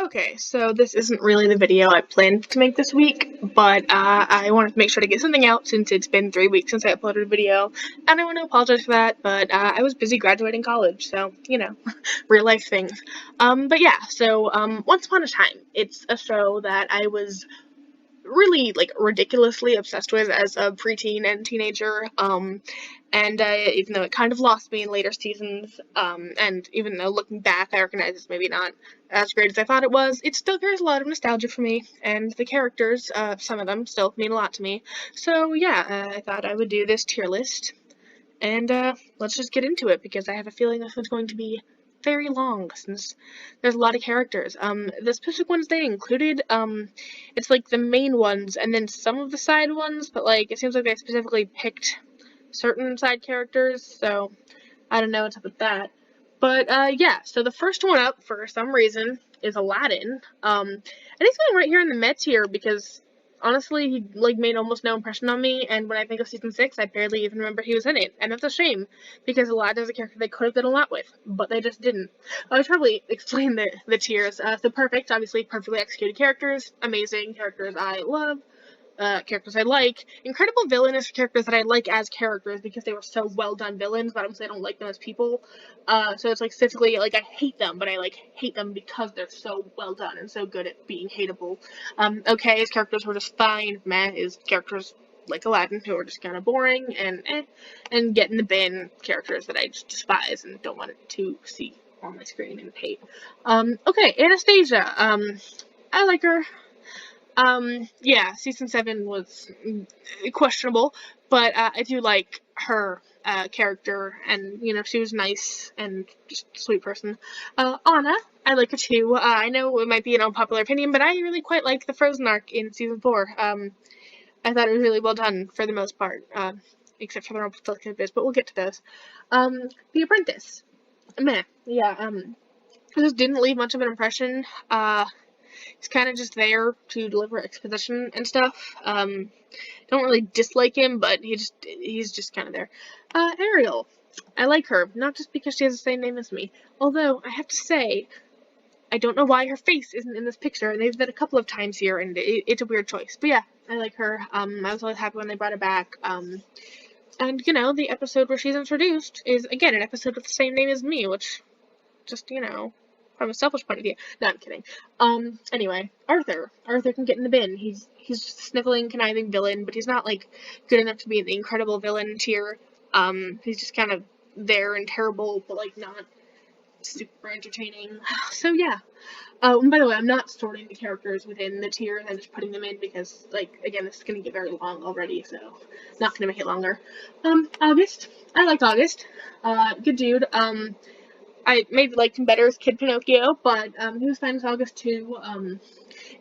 Okay, so this isn't really the video I planned to make this week, but I wanted to make sure to get something out since it's been 3 weeks since I uploaded a video, and I want to apologize for that, but I was busy graduating college, so, real life things. But yeah, so Once Upon a Time, it's a show that I was really like ridiculously obsessed with as a preteen and teenager. And even though it kind of lost me in later seasons, and even though looking back, I recognize it's maybe not as great as I thought it was, it still carries a lot of nostalgia for me, and the characters, some of them, still mean a lot to me. So yeah, I thought I would do this tier list, and let's just get into it because I have a feeling this one's going to be very long since there's a lot of characters. The specific ones they included, it's like the main ones and then some of the side ones, but like it seems like they specifically picked certain side characters, so I don't know what's up with that. But yeah, so the first one up for some reason is Aladdin. And he's going right here in the mid tier because honestly, he like made almost no impression on me, and when I think of season 6, I barely even remember he was in it, and that's a shame because Aladdin is a character they could have done a lot with, but they just didn't. I should probably explain the tiers. So perfect, obviously, perfectly executed characters, amazing characters I love, characters I like. Incredible villainous characters that I like as characters because they were so well done villains, but obviously I don't like them as people. So it's like specifically like I hate them, but I like hate them because they're so well done and so good at being hateable. Okay, his characters were just fine. Meh, his characters like Aladdin who are just kind of boring and get in the bin characters that I just despise and don't want to see on my screen and hate. Okay, Anastasia. I like her. Yeah, season 7 was questionable, but I do like her character, and she was nice and just a sweet person. Anna, I like her too. I know it might be an unpopular opinion, but I really quite liked the Frozen arc in season 4. I thought it was really well done for the most part, except for the reflective bits, but we'll get to those. The Apprentice, meh, yeah. I just didn't leave much of an impression. He's kind of just there to deliver exposition and stuff. Don't really dislike him, but he's just kind of there. Ariel, I like her, not just because she has the same name as me. Although I have to say, I don't know why her face isn't in this picture. They've done it a couple of times here, and it's a weird choice. But yeah, I like her. I was always happy when they brought her back. And the episode where she's introduced is again an episode with the same name as me, which just from a selfish point of view. No, I'm kidding. Anyway, Arthur. Arthur can get in the bin. He's just a sniveling, conniving villain, but he's not like good enough to be in the incredible villain tier. He's just kind of there and terrible, but like not super entertaining. So yeah. And by the way, I'm not sorting the characters within the tiers. I'm just putting them in because, like, again, this is gonna get very long already, so not gonna make it longer. August. I liked August. Good dude. I maybe liked him better as Kid Pinocchio, but he was fine as August too.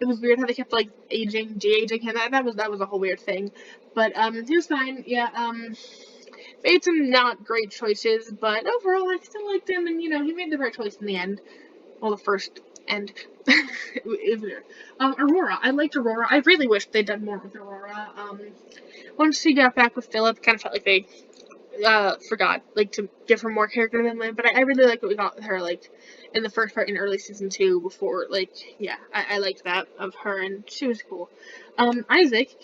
It was weird how they kept like de-aging him. That was a whole weird thing, but he was fine. Yeah. Made some not great choices, but overall I still liked him, and he made the right choice in the end. Well, the first end. It was weird. Aurora. I liked Aurora. I really wished they'd done more with Aurora. Once she got back with Philip, kind of felt like they forgot, like, to give her more character development, but I really like what we got with her, like, in the first part in early season 2 before, like, yeah, I liked that of her, and she was cool. Isaac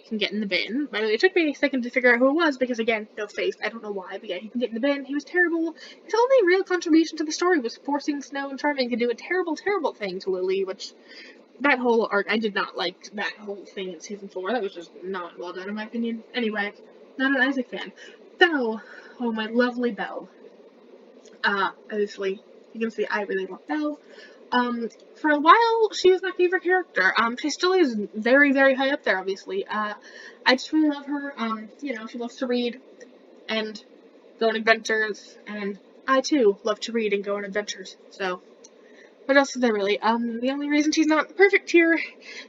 can get in the bin. By the way, it took me a second to figure out who it was, because, again, no face, I don't know why, but yeah, he can get in the bin. He was terrible. His only real contribution to the story was forcing Snow and Charming to do a terrible, terrible thing to Lily, which, that whole arc, I did not like that whole thing in season 4. That was just not well done, in my opinion. Anyway, not an Isaac fan. Belle. Oh, my lovely Belle. Obviously, you can see I really love Belle. For a while, she was my favorite character. She still is very, very high up there, obviously. I just really love her. She loves to read and go on adventures, and I, too, love to read and go on adventures, so... What else is there, really? The only reason she's not the perfect here is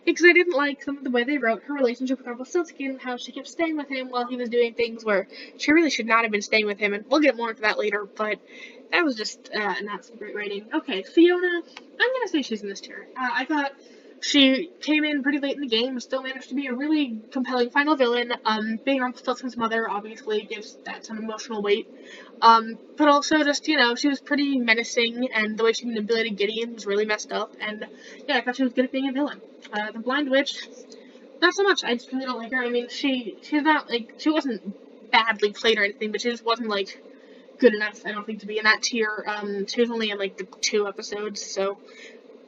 because I didn't like some of the way they wrote her relationship with Rumpelstiltskin and how she kept staying with him while he was doing things where she really should not have been staying with him, and we'll get more into that later, but that was just, not some great writing. Okay, Fiona, I'm gonna say she's in this tier. I thought She came in pretty late in the game, still managed to be a really compelling final villain. Being Rumpelstiltskin's mother obviously gives that some emotional weight. But also just, she was pretty menacing, and the way she manipulated Gideon was really messed up, and yeah, I thought she was good at being a villain. The Blind Witch, not so much. I just really don't like her. I mean, she's not, she wasn't badly played or anything, but she just wasn't, good enough, I don't think, to be in that tier. She was only in, the 2 episodes, so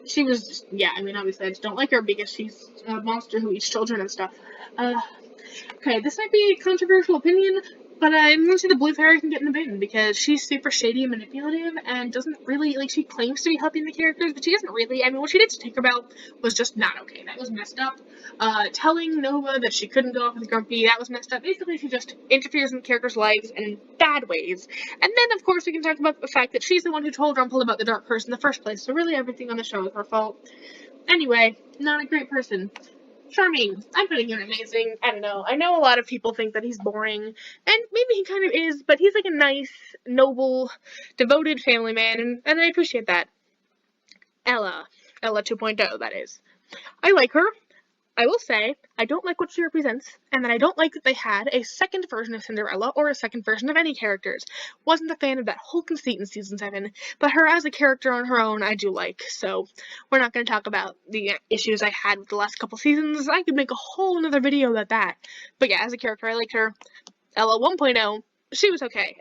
she was, yeah, I mean, obviously I just don't like her because she's a monster who eats children and stuff. Okay, this might be a controversial opinion, but I'm gonna say the Blue Fairy can get in the bin because she's super shady and manipulative and doesn't really, she claims to be helping the characters, but she doesn't really. I mean, what she did to Tinkerbell was just not okay. That was messed up. Telling Nova that she couldn't go off with Grumpy, that was messed up. Basically, she just interferes in characters' lives in bad ways. And then, of course, we can talk about the fact that she's the one who told Rumpel about the Dark Curse in the first place, so really everything on the show is her fault. Anyway, not a great person. Charming. I'm putting him amazing. I don't know. I know a lot of people think that he's boring, and maybe he kind of is, but he's a nice, noble, devoted family man, and I appreciate that. Ella 2.0, that is. I like her. I will say, I don't like what she represents, and that I don't like that they had a second version of Cinderella or a second version of any characters. Wasn't a fan of that whole conceit in season 7, but her as a character on her own I do like, so we're not going to talk about the issues I had with the last couple seasons. I could make a whole another video about that. But yeah, as a character, I liked her. Ella 1.0, she was okay.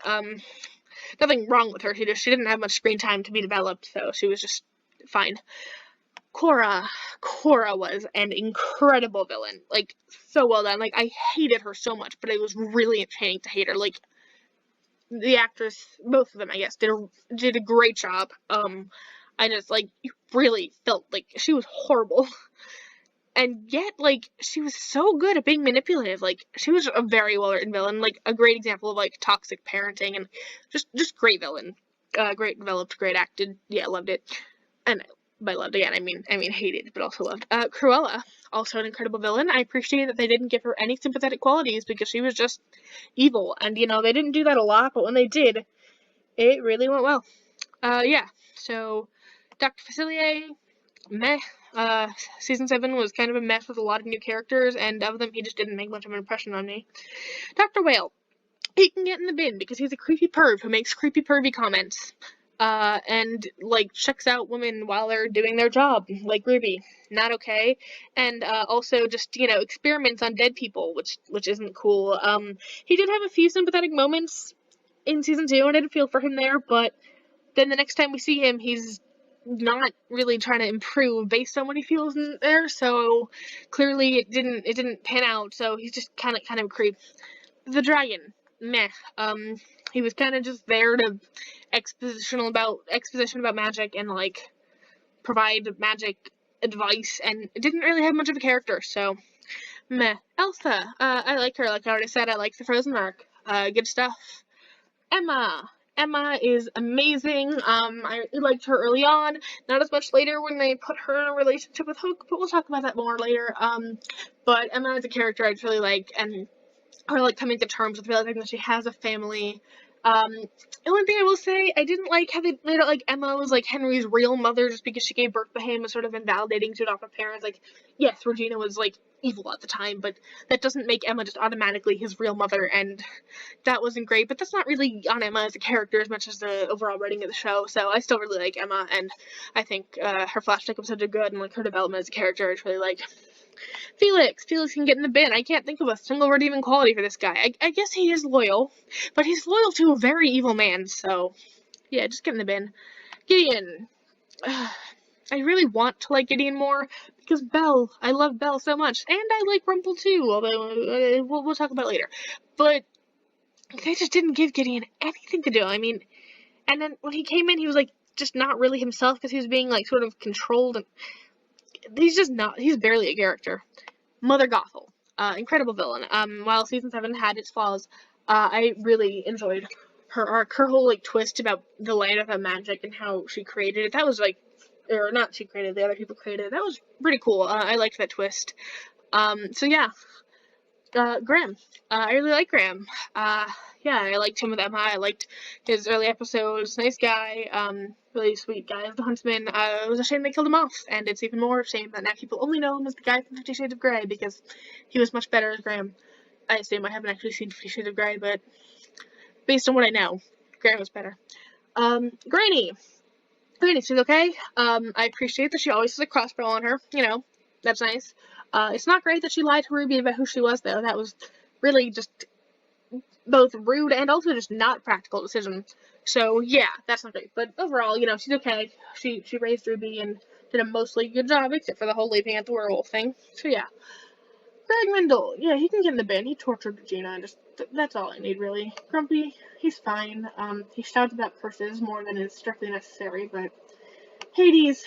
Nothing wrong with her, she didn't have much screen time to be developed, so she was just fine. Cora was an incredible villain. So well done. I hated her so much, but it was really entertaining to hate her. The actress, both of them, I guess, did a great job. I just, you really felt she was horrible. And yet, she was so good at being manipulative. She was a very well-written villain. A great example of, toxic parenting, and just great villain. Great developed, great acted. Yeah, loved it. And by loved again, I mean hated, but also loved. Cruella, also an incredible villain. I appreciate that they didn't give her any sympathetic qualities because she was just evil. And, they didn't do that a lot, but when they did, it really went well. Yeah, so Dr. Facilier, meh. Season 7 was kind of a mess with a lot of new characters, and of them, he just didn't make much of an impression on me. Dr. Whale, he can get in the bin because he's a creepy perv who makes creepy pervy comments. And, checks out women while they're doing their job, like Ruby. Not okay. And, also just, experiments on dead people, which isn't cool. He did have a few sympathetic moments in season 2, and I did feel for him there, but then the next time we see him, he's not really trying to improve based on what he feels in there, so clearly it didn't pan out, so he's just kind of a creep. The dragon, meh. He was kind of just there to exposition about magic and provide magic advice, and it didn't really have much of a character, so meh. Elsa, I like her. Like I already said, I like the Frozen arc. Good stuff. Emma is amazing. I liked her early on, not as much later when they put her in a relationship with Hook, but we'll talk about that more later. But Emma is a character I really like, and her coming to terms with realizing that she has a family. The only thing I will say, I didn't like how they made it Emma was Henry's real mother just because she gave birth to him was sort of invalidating to adoptive parents. Yes, Regina was evil at the time, but that doesn't make Emma just automatically his real mother, and that wasn't great. But that's not really on Emma as a character as much as the overall writing of the show, so I still really like Emma, and I think her flashback episodes are good, and her development as a character I really like. Felix can get in the bin. I can't think of a single redeeming quality for this guy. I guess he is loyal, but he's loyal to a very evil man, so yeah, just get in the bin. Gideon. I really want to like Gideon more, because Belle. I love Belle so much, and I like Rumpel too, although we'll talk about it later. But they just didn't give Gideon anything to do. I mean, and then when he came in, he was just not really himself because he was being sort of controlled, and he's barely a character. Mother Gothel, incredible villain. While season 7 had its flaws, I really enjoyed her arc, her whole twist about the land without magic and how she created it. That was or not she created, the other people created it. That was pretty cool. I liked that twist. So yeah, Graham. I really like Graham. Yeah, I liked him with Emma. I liked his early episodes. Nice guy. Really sweet guy as the huntsman. It was a shame they killed him off, and it's even more shame that now people only know him as the guy from 50 Shades of Grey, because he was much better as Graham. I assume I haven't actually seen 50 Shades of Grey, but based on what I know, Graham was better. Granny. Granny, she's okay. I appreciate that she always has a crossbow on her. You know, that's nice. It's not great that she lied to Ruby about who she was, though. That was really just both rude and also just not a practical decision. So, yeah, that's not great. But overall, you know, she's okay. She raised Ruby and did a mostly good job, except for the whole leaving at the werewolf thing. So, yeah. Greg Mendel, yeah, he can get in the bin. He tortured Regina, and just, that's all I need, really. Grumpy, he's fine. He shouts about curses more than is strictly necessary, but Hades,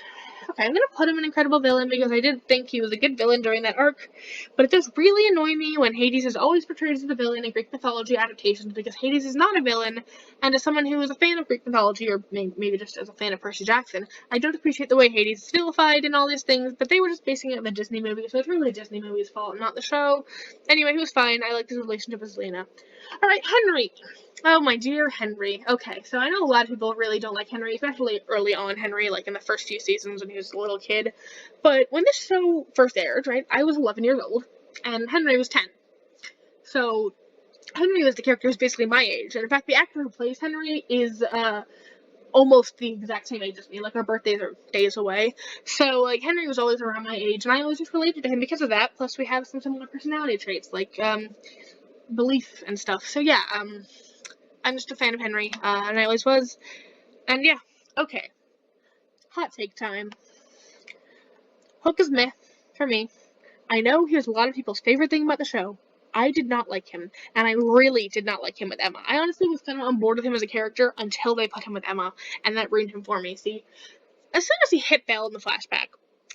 okay, I'm gonna put him an incredible villain because I did think he was a good villain during that arc, but it does really annoy me when Hades is always portrayed as the villain in Greek mythology adaptations, because Hades is not a villain, and as someone who is a fan of Greek mythology, or maybe just as a fan of Percy Jackson, I don't appreciate the way Hades is vilified and all these things, but they were just basing it on the Disney movie, so it's really the Disney movie's fault, not the show. Anyway, he was fine. I liked his relationship with Selena. Alright, Henry. Oh, my dear Henry. Okay, so I know a lot of people really don't like Henry, especially early on Henry, like in the first few seasons when he was a little kid. But when this show first aired, right, I was 11 years old, and Henry was 10. So, Henry was the character who's basically my age. And in fact, the actor who plays Henry is, almost the exact same age as me. Like, our birthdays are days away. So, like, Henry was always around my age, and I always just related to him because of that. Plus, we have some similar personality traits, like, belief and stuff. So, yeah, I'm just a fan of Henry, and I always was. And yeah, okay. Hot take time. Hook is meh for me. I know he was a lot of people's favorite thing about the show. I did not like him, and I really did not like him with Emma. I honestly was kind of on board with him as a character until they put him with Emma, and that ruined him for me. See, as soon as he hit Belle in the flashback,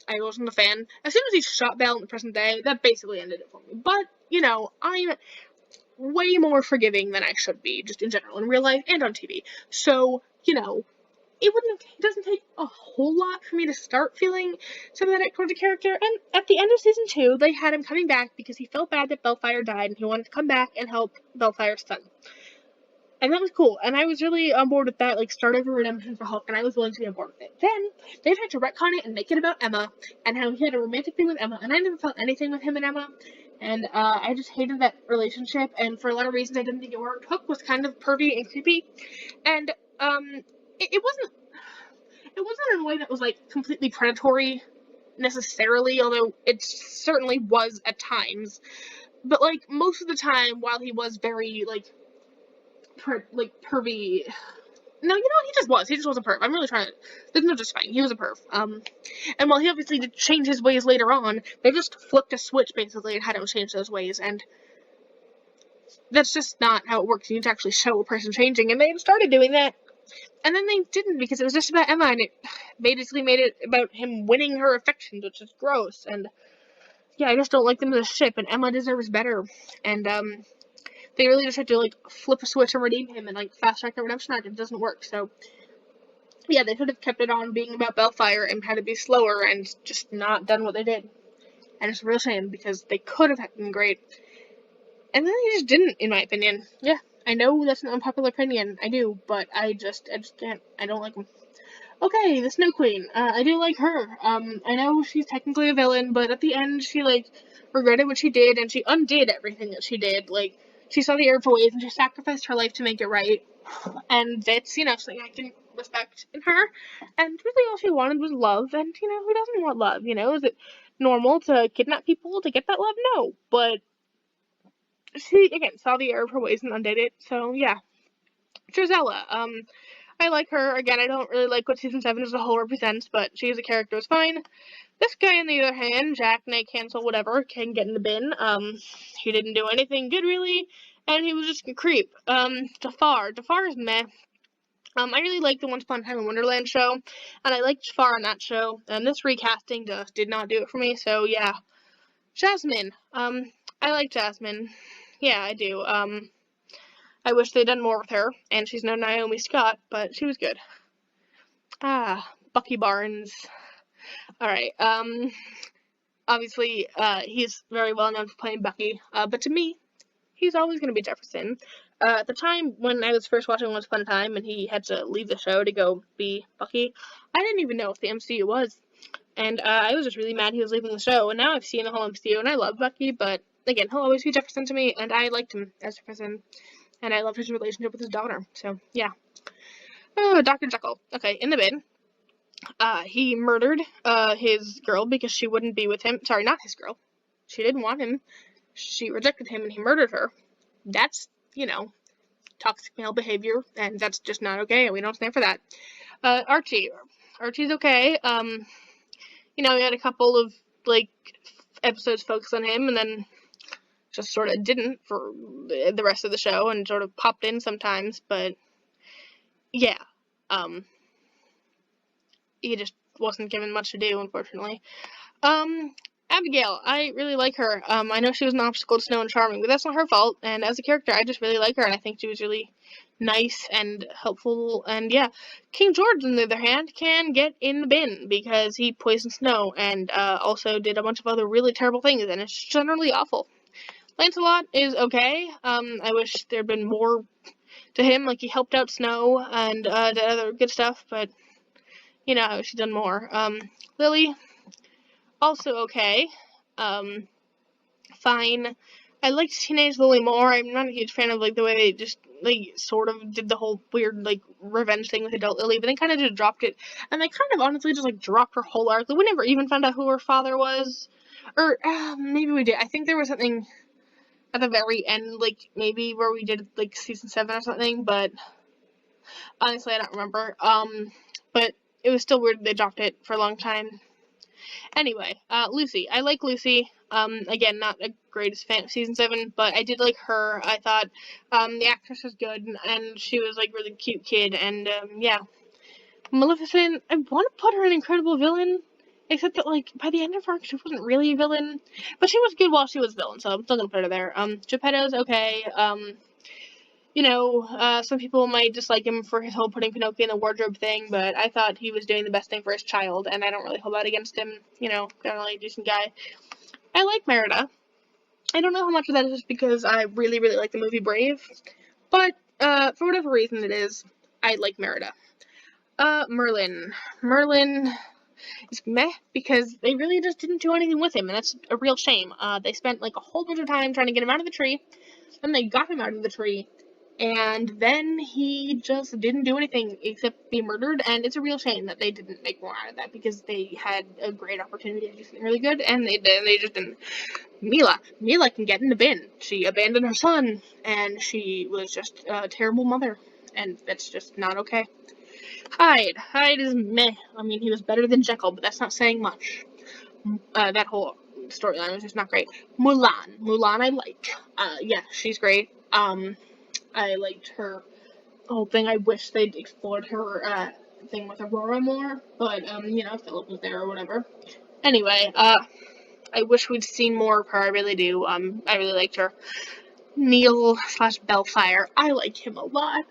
I wasn't a fan. As soon as he shot Belle in the present day, that basically ended it for me. But, you know, I'm way more forgiving than I should be, just in general, in real life and on TV. So, you know, it doesn't take a whole lot for me to start feeling sympathetic towards the character, and at the end of season 2, they had him coming back because he felt bad that Bellfire died, and he wanted to come back and help Bellfire's son. And that was cool, and I was really on board with that, like, start over redemption for Hulk, and I was willing to be on board with it. Then, they tried to retcon it and make it about Emma, and how he had a romantic thing with Emma, and I never felt anything with him and Emma, and I just hated that relationship, and for a lot of reasons I didn't think it worked. Hook was kind of pervy and creepy, and, it wasn't in a way that was, like, completely predatory, necessarily, although it certainly was at times, but, like, most of the time, while he was very, like, pervy. No, you know what? He just was a perv. I'm really trying to. There's no justifying. He was a perv. And while he obviously did change his ways later on, they just flipped a switch basically and had him change those ways, and that's just not how it works. You need to actually show a person changing, and they had started doing that, and then they didn't because it was just about Emma, and it basically made it about him winning her affections, which is gross. And yeah, I just don't like them as a ship, and Emma deserves better. And they really just had to, like, flip a switch and redeem him and, like, fast-track the redemption arc. It doesn't work, so yeah, they should have kept it on being about Bellfire and had it be slower and just not done what they did. And it's a real shame, because they could have been great. And then they just didn't, in my opinion. Yeah, I know that's an unpopular opinion, I do, but I just can't, I don't like them. Okay, the Snow Queen, I do like her. I know she's technically a villain, but at the end, she, like, regretted what she did, and she undid everything that she did. Like, she saw the error of her ways, and she sacrificed her life to make it right. And that's, you know, something I can respect in her. And really all she wanted was love, and, you know, who doesn't want love, you know? Is it normal to kidnap people to get that love? No, but she, again, saw the error of her ways and undid it, so, yeah. Drizella, I like her. Again, I don't really like what Season 7 as a whole represents, but she as a character is fine. This guy, on the other hand, Jack, Nate, Cancel, whatever, can get in the bin. He didn't do anything good, really, and he was just a creep. Jafar is meh. I really like the Once Upon a Time in Wonderland show, and I liked Jafar on that show, and this recasting just did not do it for me, so yeah. Jasmine, I like Jasmine. Yeah, I do. I wish they'd done more with her, and she's no Naomi Scott, but she was good. Bucky Barnes. Alright, Obviously, he's very well known for playing Bucky, but to me, he's always going to be Jefferson. At the time when I was first watching Once Upon a Time and he had to leave the show to go be Bucky, I didn't even know what the MCU was. And I was just really mad he was leaving the show. And now I've seen the whole MCU and I love Bucky, but again, he'll always be Jefferson to me, and I liked him as Jefferson. And I loved his relationship with his daughter. So, yeah. Oh, Dr. Jekyll. Okay, in the bin. He murdered his girl because she wouldn't be with him. Sorry, not his girl. She didn't want him. She rejected him and he murdered her. That's, toxic male behavior, and that's just not okay, and we don't stand for that. Archie. Archie's okay. We had a couple of, episodes focused on him, and then just sort of didn't for the rest of the show, and sort of popped in sometimes, but, yeah. He just wasn't given much to do, unfortunately. Abigail, I really like her. I know she was an obstacle to Snow and Charming, but that's not her fault, and as a character, I just really like her, and I think she was really nice and helpful, and yeah. King George, on the other hand, can get in the bin, because he poisoned Snow, and also did a bunch of other really terrible things, and it's generally awful. Lancelot is okay. I wish there'd been more to him, he helped out Snow, and did other good stuff, but, I wish he'd done more. Lily, also okay. Fine. I liked Teenage Lily more. I'm not a huge fan of, the way they just, sort of did the whole weird, revenge thing with Adult Lily, but they kind of just dropped it, and they kind of honestly just, dropped her whole arc. We never even found out who her father was, or, maybe we did. I think there was something at the very end, maybe where we did, season 7 or something, but honestly, I don't remember. But it was still weird they dropped it for a long time. Anyway, Lucy. I like Lucy. Again, not a greatest fan of season 7, but I did like her. I thought, the actress was good, and she was, really cute kid, and, yeah. Maleficent, I want to put her in Incredible Villain, except that, by the end of her, she wasn't really a villain, but she was good while she was a villain, so I'm still gonna put her there. Geppetto's okay. Some people might dislike him for his whole putting Pinocchio in the wardrobe thing, but I thought he was doing the best thing for his child, and I don't really hold that against him. Generally a decent guy. I like Merida. I don't know how much of that is just because I really, really like the movie Brave, but, for whatever reason it is, I like Merida. Merlin. Merlin is meh, because they really just didn't do anything with him, and that's a real shame. They spent, a whole bunch of time trying to get him out of the tree, and they got him out of the tree, and then he just didn't do anything except be murdered, and it's a real shame that they didn't make more out of that, because they had a great opportunity to do something really good, and they just didn't. Mila can get in the bin. She abandoned her son, and she was just a terrible mother, and that's just not okay. Hyde is meh. I mean, he was better than Jekyll, but that's not saying much. That whole storyline was just not great. Mulan I like. Yeah, she's great. I liked her whole thing. I wish they'd explored her, thing with Aurora more, but, Philip was there or whatever. Anyway, I wish we'd seen more of her, I really do. I really liked her. Neil/Bellfire, I like him a lot.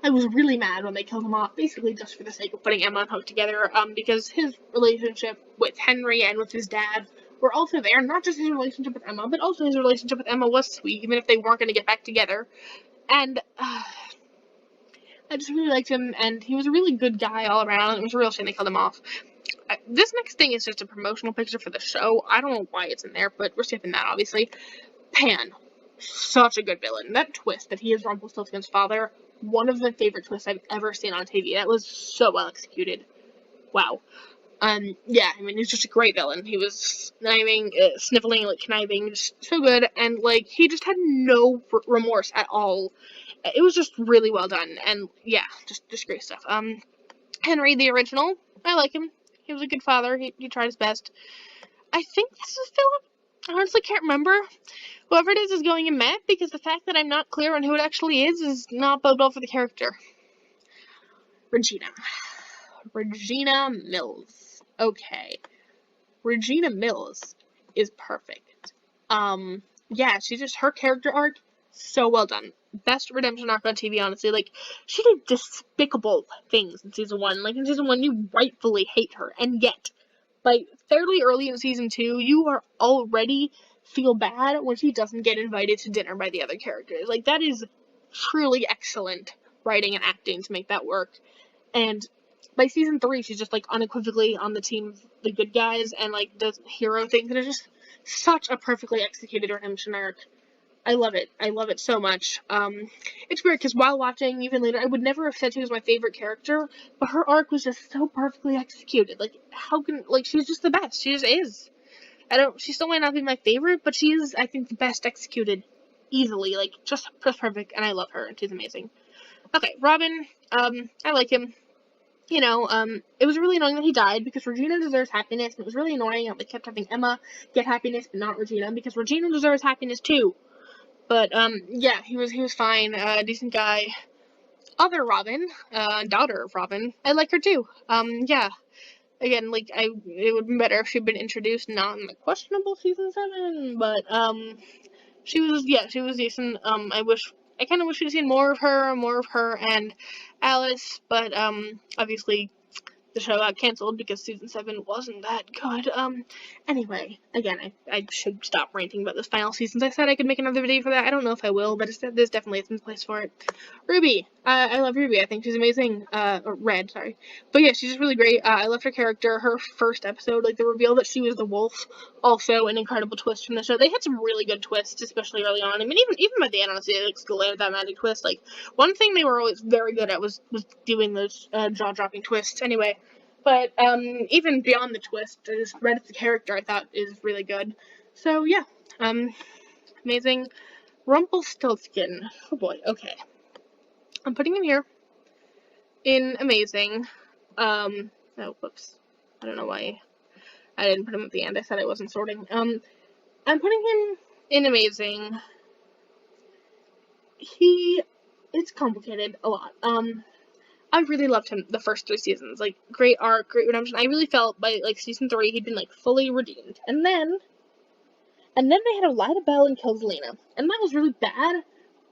I was really mad when they killed him off, basically just for the sake of putting Emma and Hope together, because his relationship with Henry and with his dad were also there. Not just his relationship with Emma, but also his relationship with Emma was sweet, even if they weren't going to get back together. And, I just really liked him, and he was a really good guy all around. It was a real shame they killed him off. This next thing is just a promotional picture for the show. I don't know why it's in there, but we're skipping that, obviously. Pan. Such a good villain. That twist that he is Rumpelstiltskin's father, one of my favorite twists I've ever seen on TV. That was so well executed. Wow. Yeah, I mean, he's just a great villain. He was sniveling, conniving, just so good, and, he just had no remorse at all. It was just really well done, and, yeah, just great stuff. Henry, the original, I like him. He was a good father. He tried his best. I think this is Philip. I honestly can't remember. Whoever it is going in meh, because the fact that I'm not clear on who it actually is not bode well for the character. Regina Mills. Okay. Regina Mills is perfect. Yeah, her character arc, so well done. Best redemption arc on TV, honestly. She did despicable things in season 1. In season 1, you rightfully hate her, and yet, like, fairly early in season 2, you are already feel bad when she doesn't get invited to dinner by the other characters. Like, that is truly excellent writing and acting to make that work. And by season 3, she's just, like, unequivocally on the team of the good guys and, like, does hero things. And it's just such a perfectly executed redemption arc. I love it. I love it so much. It's weird because while watching even later, I would never have said she was my favorite character, but her arc was just so perfectly executed. Like, how can, like, she's just the best. She just is. She still might not be my favorite, but she is, I think, the best executed easily. Like, just perfect, and I love her, and she's amazing. Okay, Robin, I like him. It was really annoying that he died because Regina deserves happiness, and it was really annoying that they kept having Emma get happiness but not Regina because Regina deserves happiness too. But, yeah, he was fine, decent guy. Other Robin, daughter of Robin, I like her too. Yeah. Again, like, it would be better if she'd been introduced not in the questionable season 7, but, she was decent. I kind of wish we'd seen more of her and Alice, but, obviously, the show got canceled because season 7 wasn't that good. Anyway, again, I should stop ranting about those final seasons. I said I could make another video for that. I don't know if I will, but there's definitely some place for it. Ruby. I love Ruby. I think she's amazing. Red, sorry. But yeah, she's just really great. I loved her character. Her first episode, like the reveal that she was the wolf, also an incredible twist from the show. They had some really good twists, especially early on. I mean, even by the end, honestly, they still had that magic twist. Like, one thing they were always very good at was doing those jaw-dropping twists. Anyway, but even beyond the twist, just Red as a character, I thought is really good. So yeah, amazing. Rumpelstiltskin. Oh boy. Okay, I'm putting him here in amazing. Oh, whoops. I don't know why I didn't put him at the end. I said I wasn't sorting. I'm putting him in amazing. It's complicated a lot. I really loved him the first 3 seasons. Like, great arc, great redemption. I really felt by, like, season 3, he'd been, like, fully redeemed. And then they had to lie to Belle and kill Zelena. And that was really bad,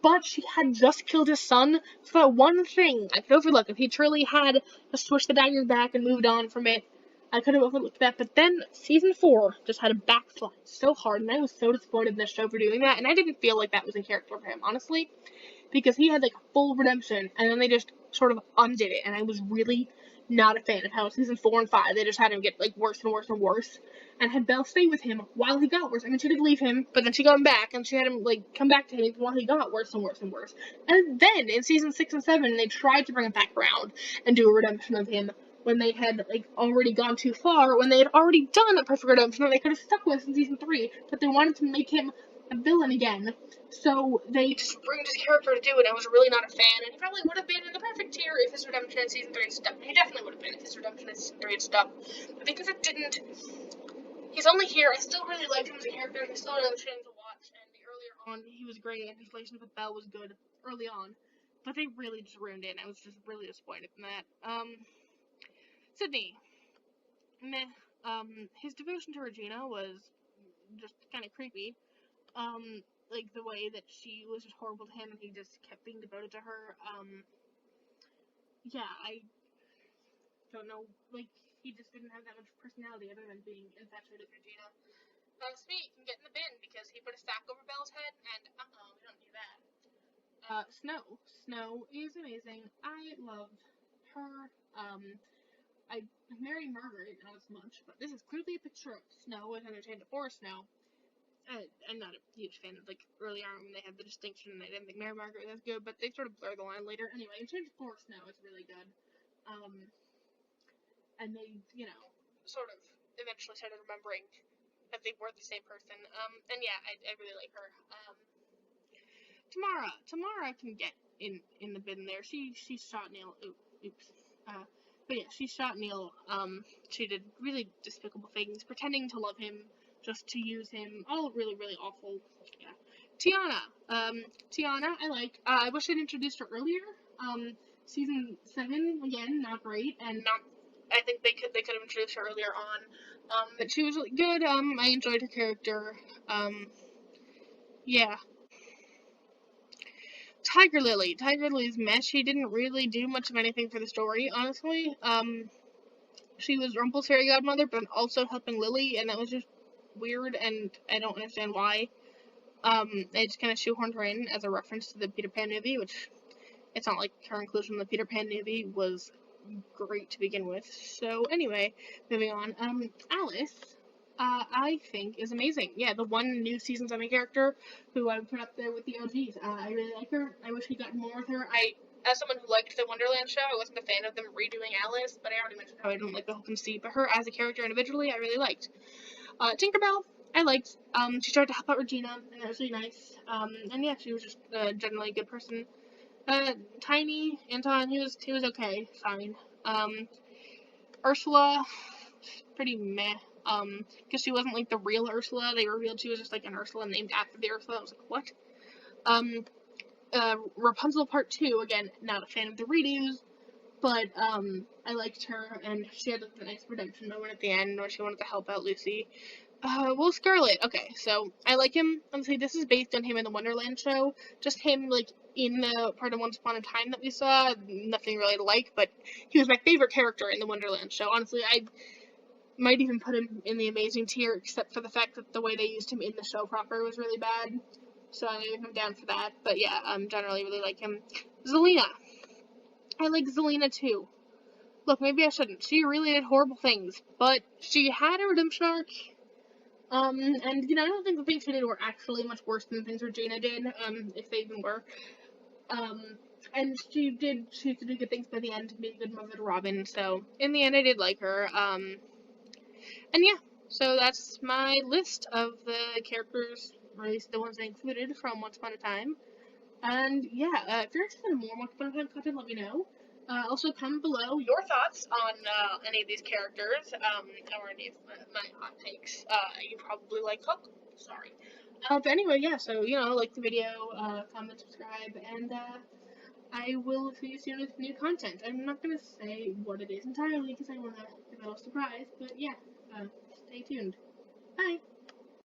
but she had just killed his son, so that one thing I could overlook. If he truly had just switched the dagger back and moved on from it, I could have overlooked that. But then season 4 just had a backslide so hard, and I was so disappointed in this show for doing that, and I didn't feel like that was in character for him, honestly, because he had, like, a full redemption, and then they just sort of undid it, and I was really not a fan of how season 4 and 5, they just had him get, like, worse and worse and worse, and had Belle stay with him while he got worse. I mean, she did leave him, but then she got him back, and she had him, like, come back to him while he got worse and worse and worse. And then, in season 6 and 7, they tried to bring him back around and do a redemption of him when they had, like, already gone too far, when they had already done a perfect redemption that they could have stuck with in season 3, but they wanted to make him a villain again. So they just bring his character to do it. I was really not a fan, and he probably would have been in the perfect tier if his redemption in season 3 had stuck. He definitely would have been if his redemption in season 3 had stuck. But because it didn't, he's only here. I still really liked him as a character. He's still another shame to watch. And earlier on, he was great, and his relationship with Belle was good early on. But they really just ruined it, and I was just really disappointed in that. Sydney. Meh. His devotion to Regina was just kind of creepy. Like, the way that she was just horrible to him and he just kept being devoted to her. Yeah, I don't know, like, he just didn't have that much personality other than being infatuated with Regina. Sweet, can get in the bin because he put a sack over Belle's head, and we don't do that. Snow. Snow is amazing. I love her. I married Margaret, not as much, but this is clearly a picture of Snow as entertained for Snow. I'm not a huge fan of, like, early on when they had the distinction, and I didn't think Mary Margaret was as good, but they sort of blur the line later. Anyway, Change of Course now is really good. And they, sort of eventually started remembering that they were the same person. And yeah, I really like her. Tamara can get in the bin there. She shot Neil. Oops. But yeah, she shot Neil. She did really despicable things, pretending to love him, just to use him. All really, really awful. Yeah. Tiana, I like. I wish I'd introduced her earlier. Season 7, again, not great, and not. I think they could have introduced her earlier on. But she was really good. I enjoyed her character. Yeah. Tiger Lily's mess. She didn't really do much of anything for the story, honestly. she was Rumple's fairy godmother, but also helping Lily, and that was just weird, and I don't understand why. They just kind of shoehorned her in as a reference to the Peter Pan movie, which it's not like her inclusion in the Peter Pan movie was great to begin with. So anyway, moving on. Alice, I think is amazing. Yeah, the one new season 7 character who I would put up there with the OGs. I really like her. I wish we got more with her. As someone who liked the Wonderland show, I wasn't a fan of them redoing Alice, but I already mentioned how I don't like the whole conceit. But her as a character individually, I really liked. Tinkerbell, I liked. She tried to help out Regina, and that was really nice. And yeah, she was just generally a good person. Tiny Anton, he was okay, fine. Ursula, pretty meh. Because she wasn't like the real Ursula. They revealed she was just like an Ursula named after the Ursula. I was like, what? Rapunzel Part 2, again, not a fan of the redos, but I liked her, and she had like a nice redemption moment at the end where she wanted to help out Lucy. Will Scarlet. Okay, so I like him. Honestly, this is based on him in the Wonderland show. Just him, like, in the part of Once Upon a Time that we saw. Nothing really to like, but he was my favorite character in the Wonderland show. Honestly, I might even put him in the amazing tier, except for the fact that the way they used him in the show proper was really bad. So I'm down for that. But yeah, generally really like him. Zelina. I like Zelina too. Look, maybe I shouldn't. She really did horrible things, but she had a redemption arc. And, I don't think the things she did were actually much worse than the things Regina did, if they even were. And she did choose to do good things by the end, to be a good mother to Robin, so in the end I did like her. And yeah, so that's my list of the characters, or at least the ones I included from Once Upon a Time. And yeah, if you're interested in more Once Upon a Time content, let me know. Also, comment below your thoughts on any of these characters, or any of my hot takes. You probably like Hook. Sorry. But anyway, yeah, so, like the video, comment, subscribe, and I will see you soon with new content. I'm not going to say what it is entirely because I want to give it a surprise, but yeah, stay tuned. Bye!